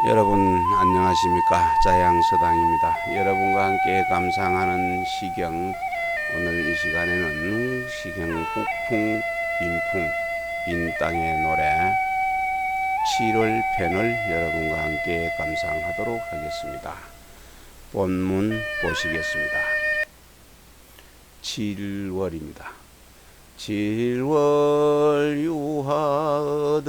여러분 안녕하십니까? 자양서당입니다. 여러분과 함께 감상하는 시경, 오늘 이 시간에는 시경 북풍 빈풍 빈 땅의 노래 7월 편을 여러분과 함께 감상하도록 하겠습니다. 본문 보시겠습니다. 7월입니다. 7월 유하얻은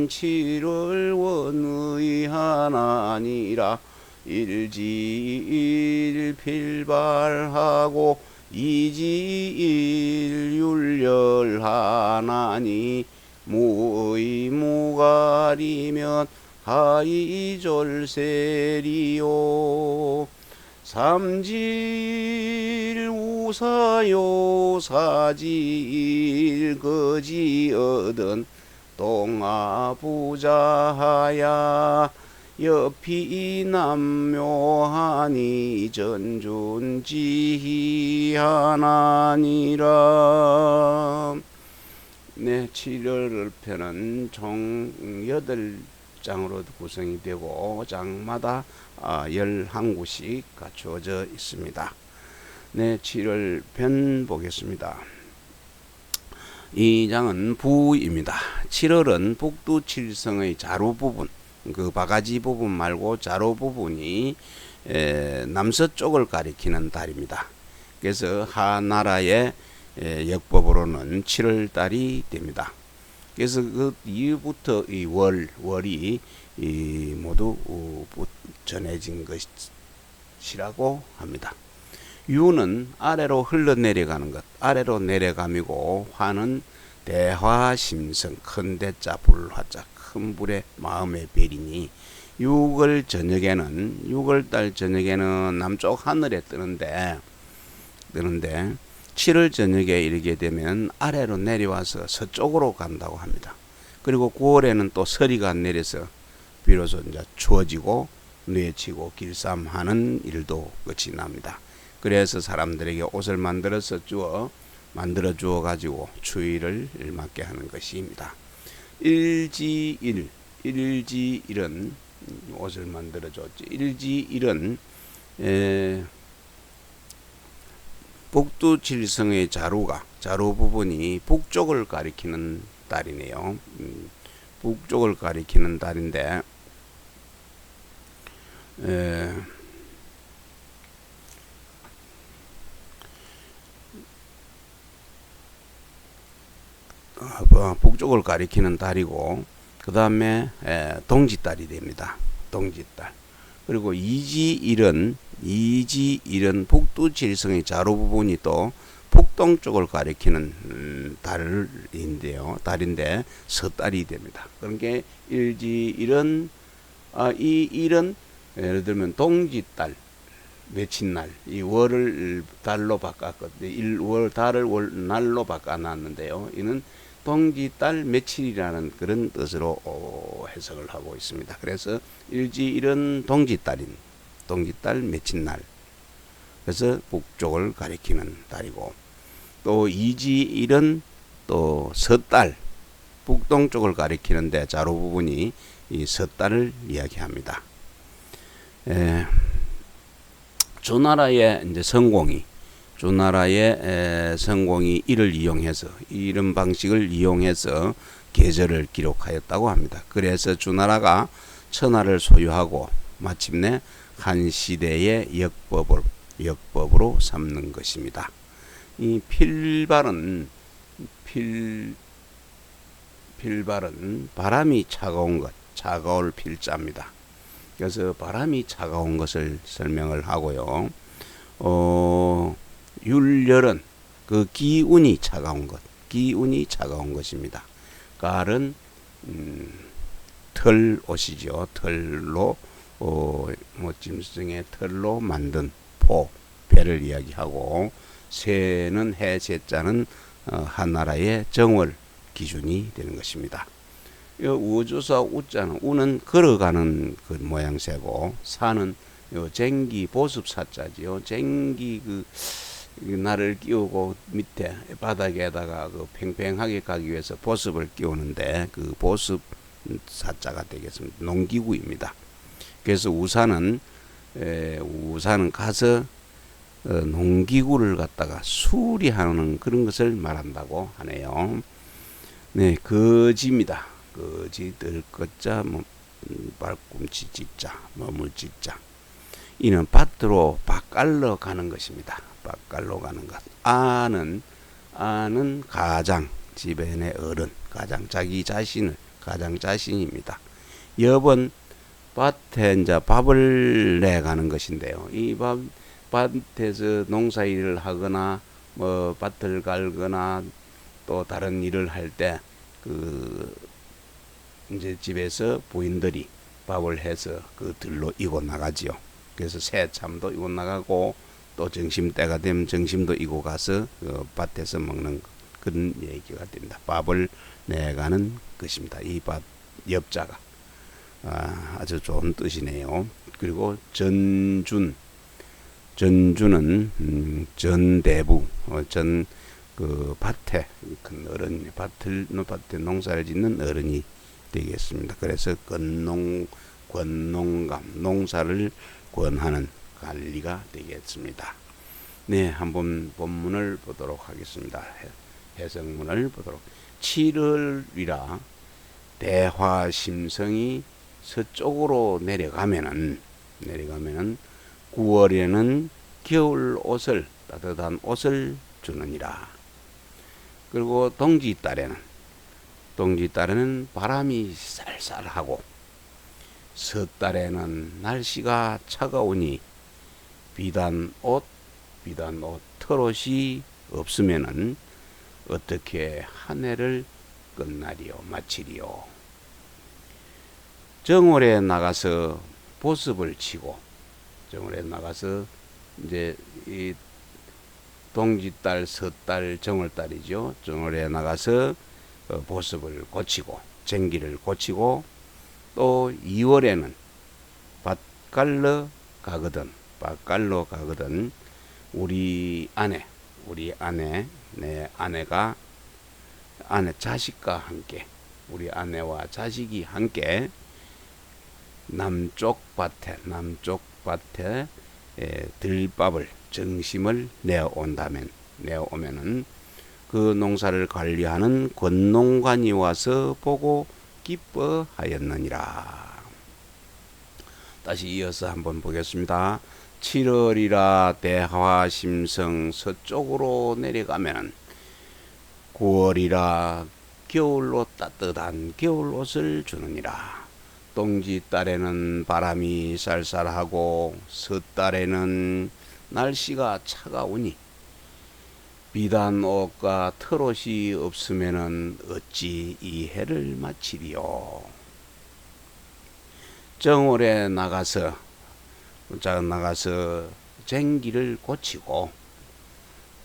7월 원의 하나니라. 일지일 필발하고 이지일 율렬하나니 무의 무가리면 하이졸세리요. 삼질 우사요 사질 거지어든 동아부자하야 옆이 남묘하니 전준지하나니라. 네, 7월 편은 총 8장으로 구성이 되고 장마다 11구씩 갖추어져 있습니다. 네, 7월 편 보겠습니다. 이 장은 부입니다. 7월은 북두칠성의 자루 부분, 그 바가지 부분 말고 자루 부분이 남서쪽을 가리키는 달입니다. 그래서 하나라의 역법으로는 7월달이 됩니다. 그래서 그 이후부터 이 월이 모두 전해진 것이라고 합니다. 유는 아래로 흘러내려가는 것, 아래로 내려감이고, 화는 대화심성, 큰 대자 불화자, 큰 불의 마음의 별이니 6월 저녁에는 6월달 저녁에는 남쪽 하늘에 뜨는데 7월 저녁에 이르게 되면 아래로 내려와서 서쪽으로 간다고 합니다. 그리고 9월에는 또 서리가 내려서 비로소 이제 추워지고 뇌치고 길쌈하는 일도 끝이 납니다. 그래서 사람들에게 옷을 만들어 주어 가지고 추위를 맞게 하는 것입니다. 일지일은 옷을 만들어 줬죠. 일지일은 북두칠성의 자루 부분이 북쪽을 가리키는 달이네요. 북쪽을 가리키는 달인데 북쪽을 가리키는 달이고, 그 다음에 동지달이 됩니다. 동지달. 그리고 이지일은 북두칠성의 자루 부분이 또 북동쪽을 가리키는 달인데 서달이 됩니다. 그러니까 일지일은 이 일은 예를 들면 동지달 며칠날 이 월을 달로 바꿨거든요. 월 달을 날로 바꿔놨는데요. 이는 동지달 며칠이라는 그런 뜻으로 해석을 하고 있습니다. 그래서 일지일은 동지달 며칠날, 그래서 북쪽을 가리키는 달이고, 또 이지일은 또 서달, 북동쪽을 가리키는데 자루 부분이 이 서달을 이야기합니다. 주나라의 이제 성공이 이런 방식을 이용해서 계절을 기록하였다고 합니다. 그래서 주나라가 천하를 소유하고 마침내 한 시대의 역법으로 삼는 것입니다. 이 필발은 바람이 차가운 것, 차가울 필자입니다. 그래서 바람이 차가운 것을 설명을 하고요. 율렬은 그 기운이 차가운 것입니다. 갈은 털옷이죠. 털로 짐승의 털로 만든 배를 이야기하고, 새는 해제자는 한나라의 정월 기준이 되는 것입니다. 우주사 우자는 우는 걸어가는 그 모양새고, 사는 쟁기 보습 사자지요. 쟁기 나를 끼우고 밑에 바닥에다가 그 팽팽하게 가기 위해서 보습을 끼우는데 그 보습 사자가 되겠습니다. 농기구입니다. 그래서 우산은 가서 농기구를 갖다가 수리하는 그런 것을 말한다고 하네요. 네, 거지입니다. 거지, 들것자, 발꿈치 짓자, 머물짓자. 이는 밭으로 밭갈러 가는 것입니다. 밭갈러 가는 것. 아는 가장, 집안의 어른, 가장 가장 자신입니다. 엽은 밭에 이제 밥을 내 가는 것인데요. 이 밭에서 농사일을 하거나 뭐 밭을 갈거나 또 다른 일을 할 때 이제 집에서 부인들이 밥을 해서 그 들로 이고 나가지요. 그래서 새참도 이고 나가고 또 점심때가 되면 점심도 이고 가서 밭에서 먹는 그런 얘기가 됩니다. 밥을 내가는 것입니다. 이 밭 엽자가 아주 좋은 뜻이네요. 그리고 전주는 전대부 밭에 큰 어른, 밭에 농사를 짓는 어른이 되겠습니다. 그래서 권농감, 농사를 권하는 관리가 되겠습니다. 네, 한번 본문을 보도록 하겠습니다. 해석문을 보도록. 7월이라 대화심성이 서쪽으로 내려가면은 9월에는 겨울 옷을, 따뜻한 옷을 주느니라. 그리고 동지달에는 바람이 쌀쌀하고 섣달에는 날씨가 차가우니 비단 옷 털옷이 없으면은 어떻게 한 해를 끝나리요, 마치리요. 정월에 나가서 보습을 치고, 정월에 나가서 이제 이 동지달, 섣달, 정월달이죠. 정월에 나가서 보습을 고치고, 쟁기를 고치고, 또 2월에는 밭갈러 가거든 우리 아내, 내 아내가 자식과 함께, 우리 아내와 자식이 함께 남쪽 밭에 들밥을, 정심을 내어오면은 그 농사를 관리하는 권농관이 와서 보고 기뻐하였느니라. 다시 이어서 한번 보겠습니다. 7월이라 대화심성 서쪽으로 내려가면 9월이라 겨울로 따뜻한 겨울옷을 주느니라. 동지달에는 바람이 쌀쌀하고 섣달에는 날씨가 차가우니 비단 옷과 털옷이 없으면은 어찌 이 해를 마치리요. 정월에 나가서 쟁기를 고치고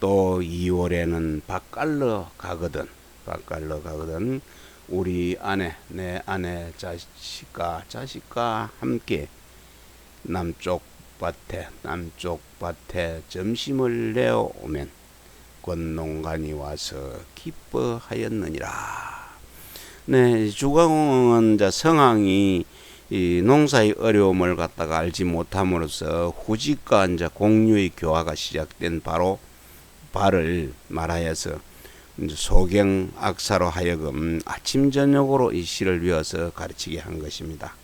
또 2월에는 밭갈러 가거든 우리 아내, 내 아내 자식과 함께 남쪽 밭에 점심을 내어오면 권농관이 와서 기뻐하였느니라. 네, 주광은 성왕이 이 농사의 어려움을 갖다가 알지 못함으로써 후직과 이제 공유의 교화가 시작된 발을 말하여서 이제 소경 악사로 하여금 아침 저녁으로 이 시를 외워서 가르치게 한 것입니다.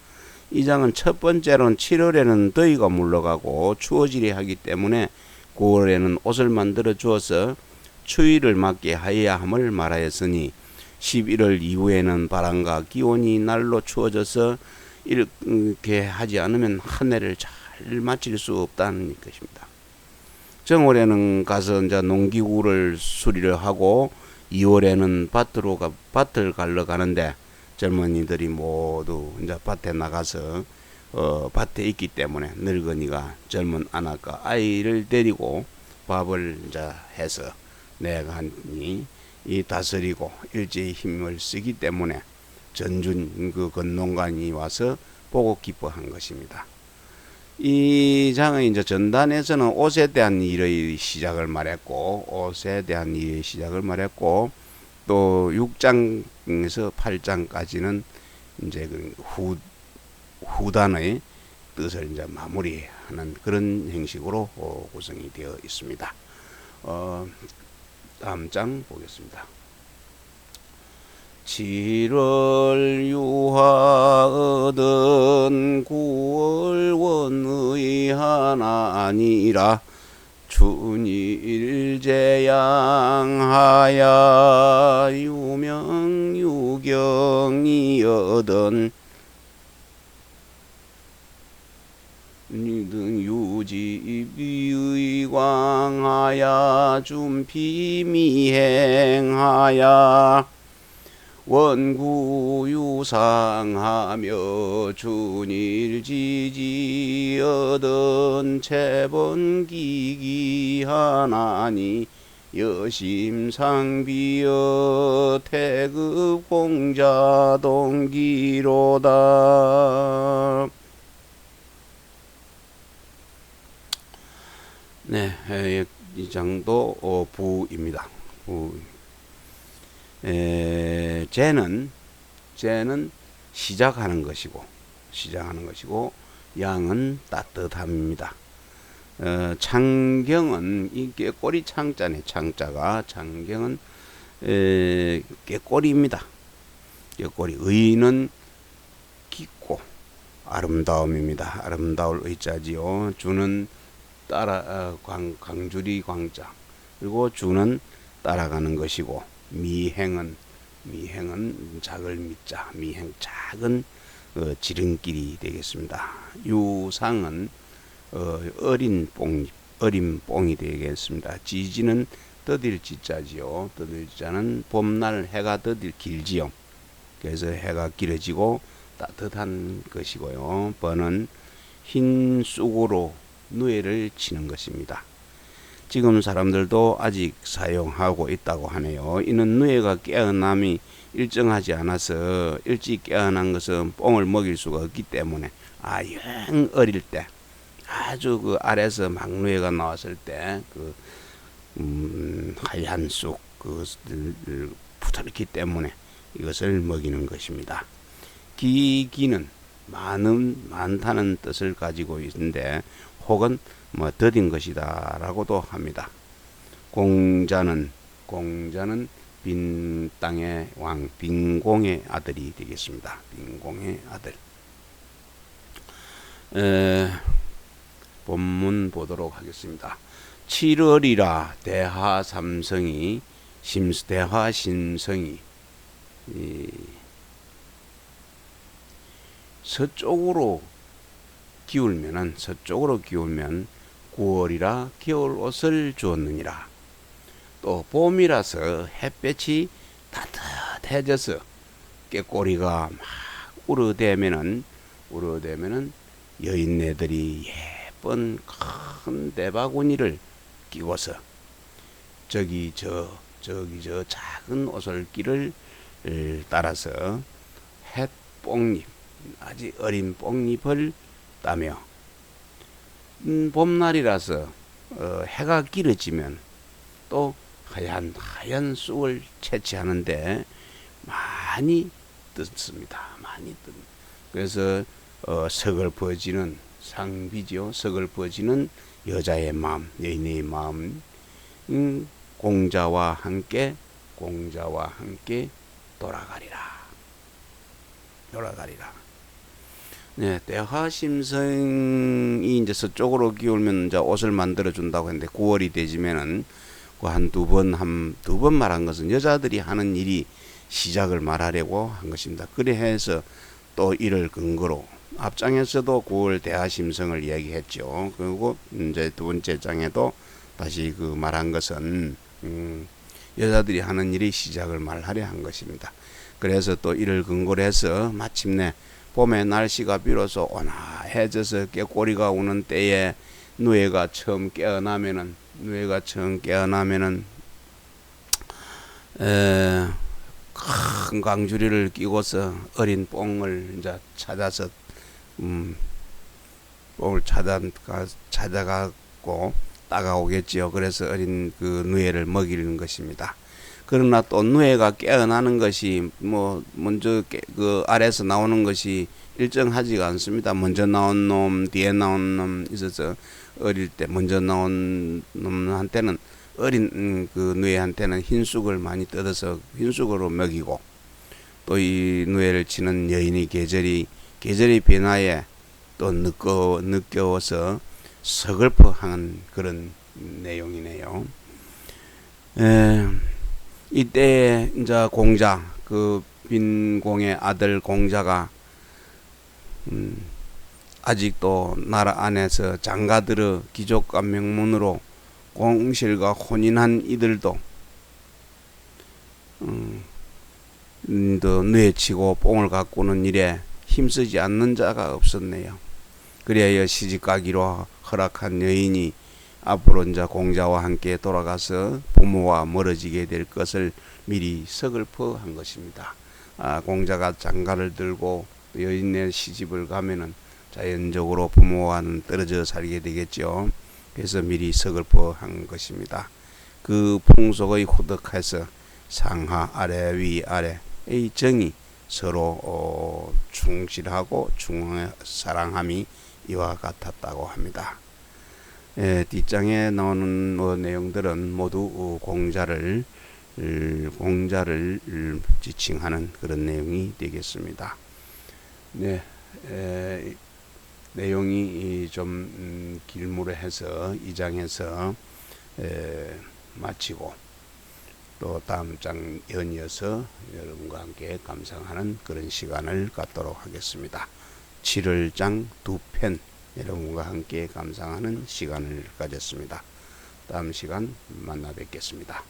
이 장은 첫 번째로는 7월에는 더위가 물러가고 추워지려 하기 때문에 9월에는 옷을 만들어 주어서 추위를 맞게 하여야 함을 말하였으니 11월 이후에는 바람과 기온이 날로 추워져서 이렇게 하지 않으면 한 해를 잘 마칠 수 없다는 것입니다. 정월에는 가서 이제 농기구를 수리를 하고 2월에는 밭을 갈러 가는데 젊은이들이 모두 이제 밭에 나가서 밭에 있기 때문에 늙은이가 젊은 아나가 아이를 데리고 밥을 이제 해서 내가니 이 다스리고 일제히 힘을 쓰기 때문에 전준 그 건농관이 와서 보고 기뻐한 것입니다. 이 장은 이제 전단에서는 옷에 대한 일의 시작을 말했고, 또 6장에서 8장까지는 이제 그 후단의 뜻을 이제 마무리하는 그런 형식으로 구성이 되어 있습니다. 다음 장 보겠습니다. 7월 유화 얻은 9월 원의 하나니라 춘일제양하야 유명유경이 얻은 유지비의광하야 준비미행하야 원구유상하며 준일지지 얻은 채번기기하나니 여심상비여 태급공자동기로다. 네, 이 장도 부입니다. 제는 시작하는 것이고 양은 따뜻함입니다. 창경은 이 꾀꼬리 창자네. 창자가 창경은 꾀꼬리입니다. 꾀꼬리. 의는 깊고 아름다움입니다. 아름다울 의자지요. 주는 따라 광주리 광자. 그리고 주는 따라가는 것이고 미행은 작을 미자. 미행 작은 지름길이 되겠습니다. 유상은 어린 뽕이 되겠습니다. 지지는 더딜 지자지요. 더딜 지자는 봄날 해가 더딜 길지요. 그래서 해가 길어지고 따뜻한 것이고요. 번은 흰 쑥으로 누에를 치는 것입니다. 지금 사람들도 아직 사용하고 있다고 하네요. 이는 누에가 깨어남이 일정하지 않아서 일찍 깨어난 것은 뽕을 먹일 수가 없기 때문에 영 어릴 때 아주 그 아래서 막 누에가 나왔을 때 하얀 쑥 붙어있기 때문에 이것을 먹이는 것입니다. 기기는 많다는 뜻을 가지고 있는데 혹은 더딘 것이다 라고도 합니다. 공자는 빈 땅의 왕 빈공의 아들이 되겠습니다. 빈공의 아들. 본문 보도록 하겠습니다. 7월이라 대하삼성이 대하신성이 서쪽으로 기울면 9월이라 겨울옷을 주었느니라. 또 봄이라서 햇볕이 따뜻해져서 꾀꼬리가 막 우러대면은 여인네들이 예쁜 큰 대바구니를 끼고서 저기 저 작은 오솔길을 따라서 햇뽕잎 아직 어린 뽕잎을 따며 봄날이라서 해가 길어지면 또 하얀 쑥을 채취하는데 많이 뜯습니다. 그래서 서글퍼지는 상비죠. 서글퍼지는 여자의 마음, 여인의 마음, 공자와 함께 돌아가리라. 네, 대하심성이 이제 서쪽으로 기울면 이제 옷을 만들어 준다고 했는데 9월이 되지면은 그 두 번 말한 것은 여자들이 하는 일이 시작을 말하려고 한 것입니다. 그래 해서 또 이를 근거로 앞장에서도 9월 대하심성을 이야기했죠. 그리고 이제 두 번째 장에도 다시 그 말한 것은 여자들이 하는 일이 시작을 말하려 한 것입니다. 그래서 또 이를 근거로 해서 마침내 봄에 날씨가 비로소 온화해져서 꾀꼬리가 우는 때에 누에가 처음 깨어나면은 큰 광주리를 끼고서 어린 뽕을 이제 찾아서 뽕을 찾아가고 따가오겠지요. 그래서 어린 그 누에를 먹이는 것입니다. 그러나 또 누에가 깨어나는 것이 뭐 먼저 그 아래에서 나오는 것이 일정하지가 않습니다. 먼저 나온 놈, 뒤에 나온 놈 있어서 어릴 때 먼저 나온 놈한테는 어린 그 누에한테는 흰쑥을 많이 뜯어서 흰쑥으로 먹이고, 또 이 누에를 치는 여인이 계절이 변화에 또 느껴워서 서글퍼하는 그런 내용이네요. 이때 이제 공자, 그 빈공의 아들 공자가 아직도 나라 안에서 장가들의 귀족과 명문으로 공실과 혼인한 이들도 뇌치고 뽕을 가꾸는 일에 힘쓰지 않는 자가 없었네요. 그리하여 시집가기로 허락한 여인이 앞으로 이제 공자와 함께 돌아가서 부모와 멀어지게 될 것을 미리 서글퍼한 것입니다. 공자가 장가를 들고 여인의 시집을 가면은 자연적으로 부모와는 떨어져 살게 되겠죠. 그래서 미리 서글퍼한 것입니다. 그 풍속의 후덕해서 상하 아래 위 아래의 정이 서로 충실하고 사랑함이 이와 같았다고 합니다. 뒷장에 나오는 내용들은 모두 공자를 지칭하는 그런 내용이 되겠습니다. 네, 내용이 좀 길무레해서 이 장에서 마치고 또 다음 장 연이어서 여러분과 함께 감상하는 그런 시간을 갖도록 하겠습니다. 7월장 2편 여러분과 함께 감상하는 시간을 가졌습니다. 다음 시간 만나 뵙겠습니다.